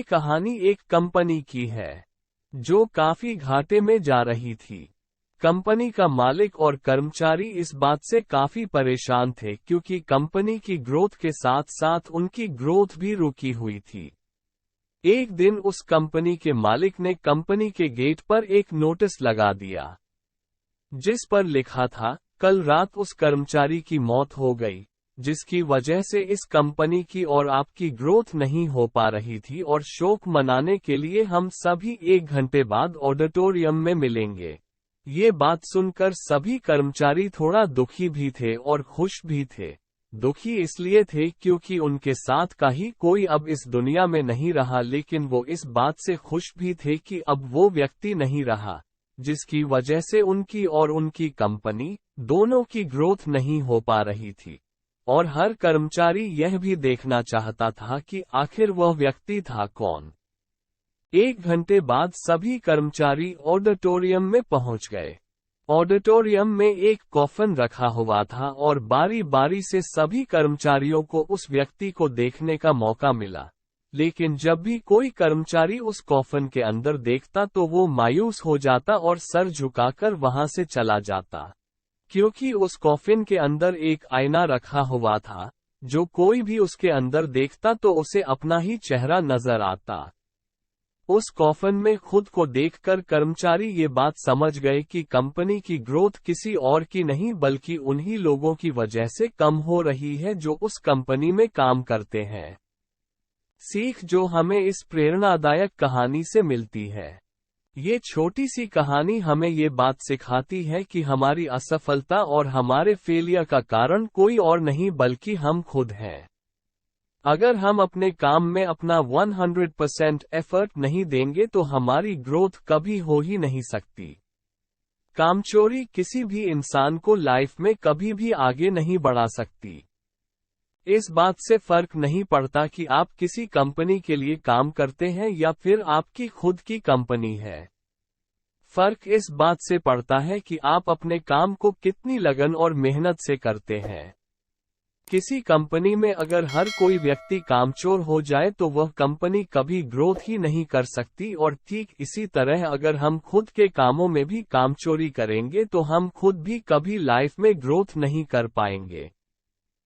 कहानी एक कंपनी की है जो काफी घाटे में जा रही थी। कंपनी का मालिक और कर्मचारी इस बात से काफी परेशान थे क्योंकि कंपनी की ग्रोथ के साथ साथ उनकी ग्रोथ भी रुकी हुई थी। एक दिन उस कंपनी के मालिक ने कंपनी के गेट पर एक नोटिस लगा दिया जिस पर लिखा था, कल रात उस कर्मचारी की मौत हो गई, जिसकी वजह से इस कंपनी की और आपकी ग्रोथ नहीं हो पा रही थी और शोक मनाने के लिए हम सभी 1 घंटे बाद ऑडिटोरियम में मिलेंगे। ये बात सुनकर सभी कर्मचारी थोड़ा दुखी भी थे और खुश भी थे। दुखी इसलिए थे क्योंकि उनके साथ का ही कोई अब इस दुनिया में नहीं रहा, लेकिन वो इस बात से खुश भी थे कि अब वो व्यक्ति नहीं रहा जिसकी वजह से उनकी और उनकी कंपनी दोनों की ग्रोथ नहीं हो पा रही थी। और हर कर्मचारी यह भी देखना चाहता था कि आखिर वह व्यक्ति था कौन। 1 घंटे बाद सभी कर्मचारी ऑडिटोरियम में पहुंच गए। ऑडिटोरियम में एक कॉफन रखा हुआ था और बारी बारी से सभी कर्मचारियों को उस व्यक्ति को देखने का मौका मिला, लेकिन जब भी कोई कर्मचारी उस कॉफन के अंदर देखता तो वो मायूस हो जाता और सर झुकाकर वहां से चला जाता, क्योंकि उस कॉफिन के अंदर एक आईना रखा हुआ था। जो कोई भी उसके अंदर देखता तो उसे अपना ही चेहरा नजर आता। उस कॉफिन में खुद को देखकर कर्मचारी ये बात समझ गए कि कंपनी की ग्रोथ किसी और की नहीं बल्कि उन्हीं लोगों की वजह से कम हो रही है जो उस कंपनी में काम करते हैं। सीख जो हमें इस प्रेरणादायक कहानी से मिलती है। ये छोटी सी कहानी हमें ये बात सिखाती है कि हमारी असफलता और हमारे फेलियर का कारण कोई और नहीं बल्कि हम खुद हैं। अगर हम अपने काम में अपना 100% एफर्ट नहीं देंगे तो हमारी ग्रोथ कभी हो ही नहीं सकती। कामचोरी किसी भी इंसान को लाइफ में कभी भी आगे नहीं बढ़ा सकती। इस बात से फर्क नहीं पड़ता कि आप किसी कंपनी के लिए काम करते हैं या फिर आपकी खुद की कंपनी है। फर्क इस बात से पड़ता है कि आप अपने काम को कितनी लगन और मेहनत से करते हैं। किसी कंपनी में अगर हर कोई व्यक्ति कामचोर हो जाए तो वह कंपनी कभी ग्रोथ ही नहीं कर सकती, और ठीक इसी तरह अगर हम खुद के कामों में भी कामचोरी करेंगे तो हम खुद भी कभी लाइफ में ग्रोथ नहीं कर पाएंगे।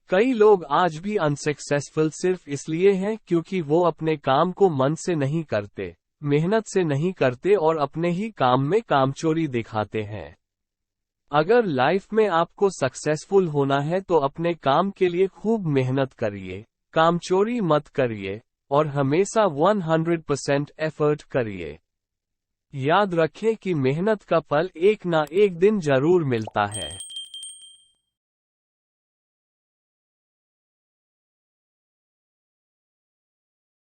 कई लोग आज भी अनसक्सेसफुल सिर्फ इसलिए हैं क्योंकि वो अपने काम को मन से नहीं करते, मेहनत से नहीं करते और अपने ही काम में कामचोरी दिखाते हैं। अगर लाइफ में आपको सक्सेसफुल होना है तो अपने काम के लिए खूब मेहनत करिए, कामचोरी मत करिए और हमेशा 100% एफर्ट करिए। याद रखें कि मेहनत का फल एक ना एक दिन जरूर मिलता है।